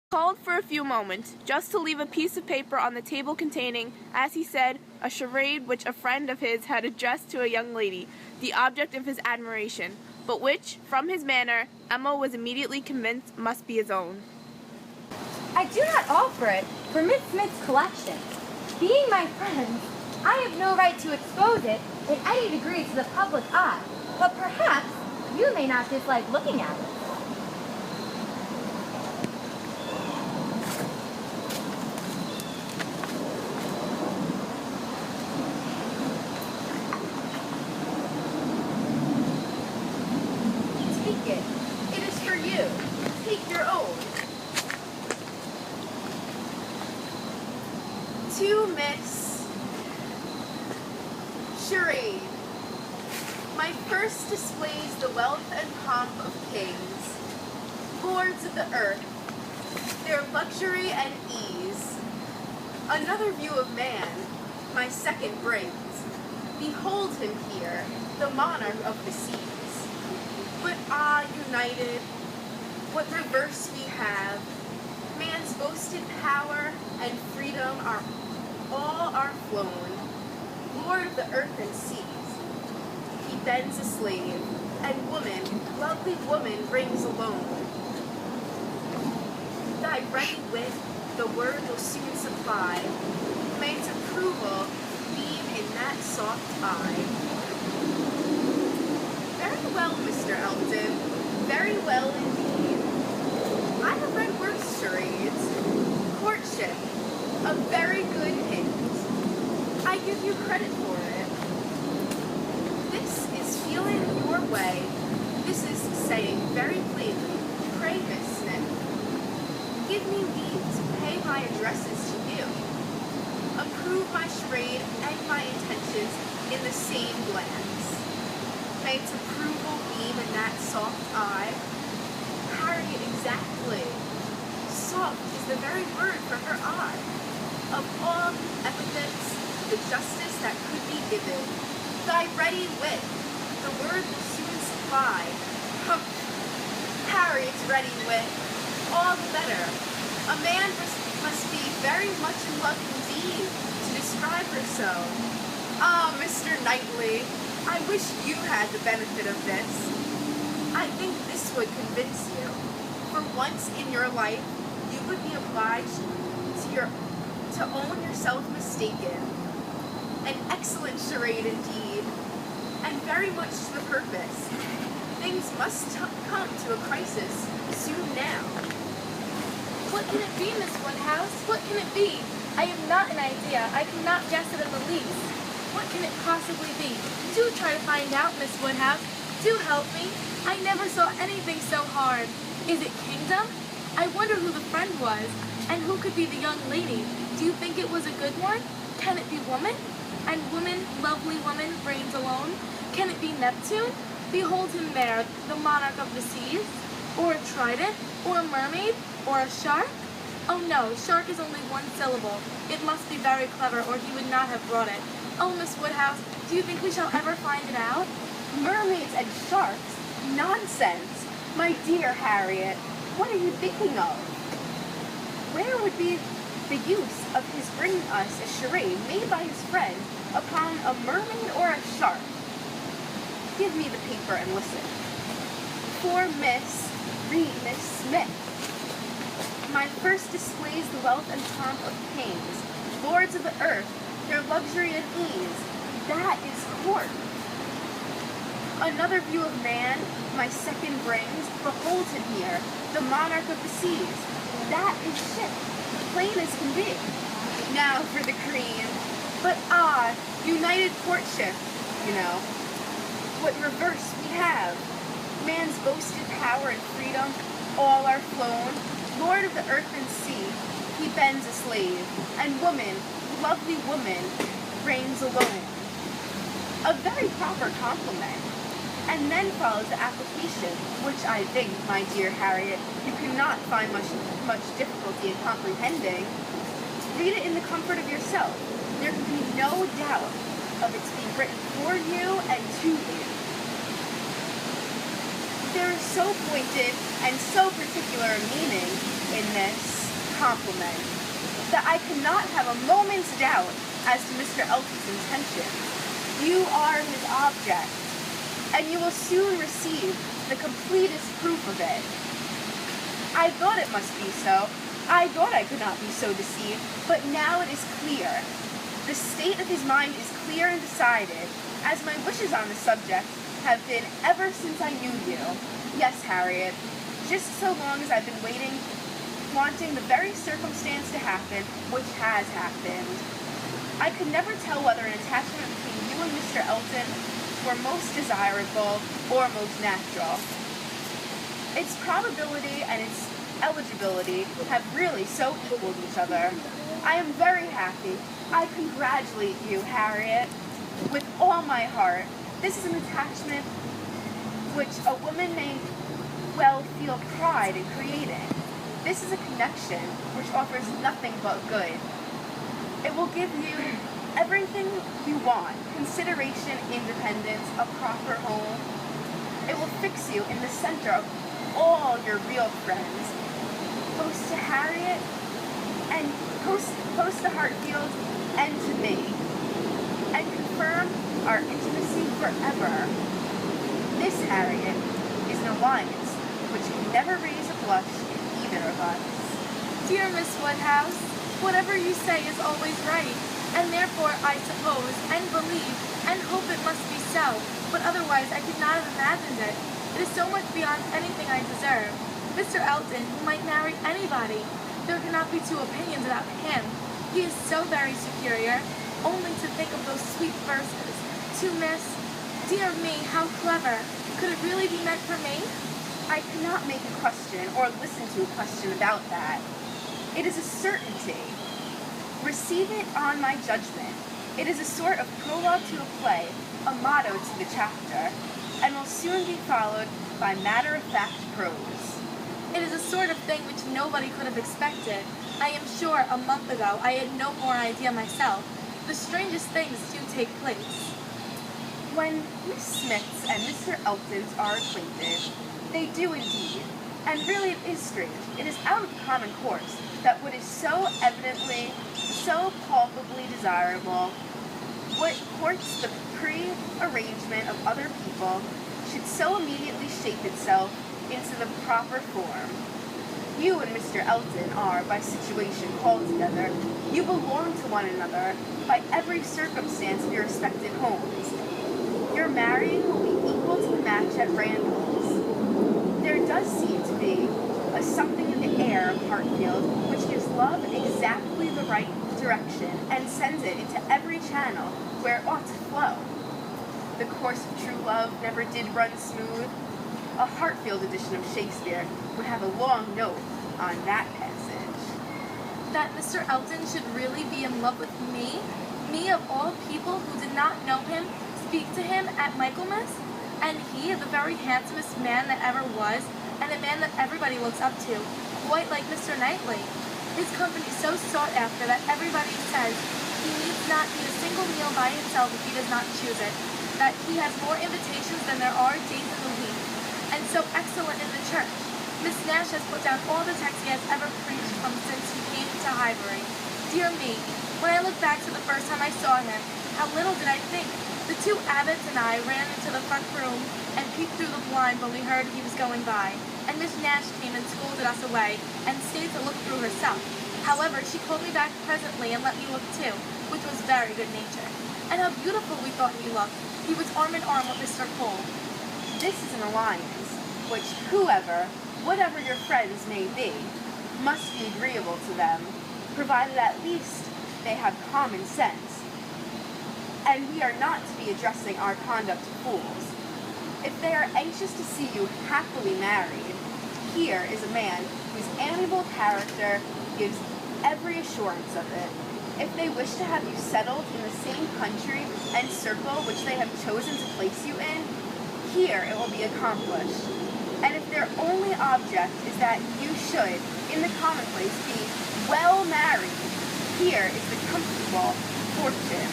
Called for a few moments, just to leave a piece of paper on the table containing, as he said, a charade which a friend of his had addressed to a young lady, the object of his admiration, but which, from his manner, Emma was immediately convinced must be his own. I do not offer it for Miss Smith's collection. Being my friend, I have no right to expose it in any degree to the public eye, but perhaps you may not dislike looking at it. It is for you. Take your own. To Miss Charade. My first displays the wealth and pomp of kings, lords of the earth, their luxury and ease. Another view of man, my second brings. Behold him here, the monarch of the seas. But united, what reverse we have, man's boasted power and freedom all are flown, lord of the earth and seas. He bends a slave, and woman, lovely woman, reigns alone. Thy ready wit, the word will soon supply, may its approval beam in that soft eye. Very well, Mr. Elton. Very well indeed. I have read worse charades. Courtship. A very good hint. I give you credit for it. This is feeling your way. This is saying very plainly, pray, Miss Smith, give me leave to pay my addresses to you. Approve my charade and my intentions in the same glance. May its approval beam in that soft eye. Harriet, exactly. Soft is the very word for her eye. Of all epithets, the justice that could be given, thy ready wit, the word will soon supply. Harriet's ready wit, all the better. A man must be very much in love indeed to describe her so. Ah, Mr. Knightley, I wish you had the benefit of this. I think this would convince you. For once in your life, you would be obliged to own yourself mistaken. An excellent charade indeed, and very much to the purpose. Things must come to a crisis soon now. What can it be, Miss Woodhouse? What can it be? I have not an idea. I cannot guess it in the least. What can it possibly be? Do try to find out, Miss Woodhouse. Do help me. I never saw anything so hard. Is it kingdom? I wonder who the friend was, and who could be the young lady. Do you think it was a good one? Can it be woman? And woman, lovely woman, reigns alone? Can it be Neptune? Behold him there, the monarch of the seas? Or a trident? Or a mermaid? Or a shark? Oh no, shark is only one syllable. It must be very clever, or he would not have brought it. Oh, Miss Woodhouse, do you think we shall ever find it out? Mermaids and sharks? Nonsense! My dear Harriet, what are you thinking of? Where would be the use of his bringing us a charade made by his friend upon a mermaid or a shark? Give me the paper and listen. For read Miss Smith. My first displays the wealth and pomp of kings, lords of the earth, their luxury and ease. That is court. Another view of man, my second brings. Behold him here, the monarch of the seas. That is ship, plain as can be. Now for the cream. But united courtship, you know. What reverse we have. Man's boasted power and freedom, all are flown. Lord of the earth and sea, he bends a slave. And woman, lovely woman, reigns alone. A very proper compliment. And then follows the application, which I think, my dear Harriet, you cannot find much difficulty in comprehending. Read it in the comfort of yourself. There can be no doubt of its being written for you and to you. There is so pointed and so particular a meaning in this compliment that I cannot have a moment's doubt as to Mr. Elton's intentions. You are his object, and you will soon receive the completest proof of it. I thought it must be so. I thought I could not be so deceived, but now it is clear. The state of his mind is clear and decided, as my wishes on the subject have been ever since I knew you. Yes, Harriet, just so long as I've been waiting, wanting the very circumstance to happen which has happened. I could never tell whether an attachment between you and Mr. Elton were most desirable or most natural. Its probability and its eligibility have really so equaled each other. I am very happy. I congratulate you, Harriet, with all my heart. This is an attachment which a woman may well feel pride in creating. This is a connection which offers nothing but good. It will give you everything you want: consideration, independence, a proper home. It will fix you in the center of all your real friends. Close to Harriet, and close to Hartfield, and to me, and confirm our intimacy forever. This, Harriet, is an alliance which can never raise a blush in either of us. Dear Miss Woodhouse, whatever you say is always right, and therefore I suppose, and believe, and hope it must be so, but otherwise I could not have imagined it. It is so much beyond anything I deserve. Mr. Elton, who might marry anybody. There cannot be two opinions about him. He is so very superior. Only to think of those sweet verses. To Miss, dear me, how clever. Could it really be meant for me? I cannot make a question or listen to a question about that. It is a certainty. Receive it on my judgment. It is a sort of prologue to a play, a motto to the chapter, and will soon be followed by matter-of-fact prose. It is a sort of thing which nobody could have expected. I am sure a month ago I had no more idea myself. The strangest things do take place. When Miss Smiths and Mr. Eltons are acquainted, they do indeed. And really it is strange. It is out of the common course that what is so evidently, so palpably desirable, what courts the pre-arrangement of other people, should so immediately shape itself into the proper form. You and Mr. Elton are, by situation, called together. You belong to one another by every circumstance of your respective homes. Your marrying will be equal to the match at Randall's. There does seem to be a something in the air of Hartfield which gives love exactly the right direction and sends it into every channel where it ought to flow. The course of true love never did run smooth. A Hartfield edition of Shakespeare would have a long note on that passage. That Mr. Elton should really be in love with me? Me of all people who did not know him, speak to him at Michaelmas? And he, the very handsomest man that ever was, and a man that everybody looks up to, quite like Mr. Knightley. His company so sought after that everybody says he needs not eat a single meal by himself if he does not choose it, that he has more invitations than there are days in the week, and so excellent in the church. Miss Nash has put down all the texts he has ever preached from since he came to Highbury. Dear me, when I look back to the first time I saw him, how little did I think. The two abbots and I ran into the front room and peeped through the blind when we heard he was going by, and Miss Nash came and scolded us away and stayed to look through herself. However, she called me back presently and let me look too, which was very good-natured. And how beautiful we thought he looked. He was arm in arm with Mr. Cole. This is an alliance which whoever, whatever your friends may be, must be agreeable to them, provided at least they have common sense. And we are not to be addressing our conduct to fools. If they are anxious to see you happily married, here is a man whose amiable character gives every assurance of it. If they wish to have you settled in the same country and circle which they have chosen to place you in, here it will be accomplished. And if their only object is that you should, in the commonplace, be well married, here is the comfortable fortune,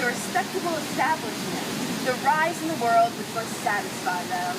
the respectable establishment, the rise in the world which must satisfy them.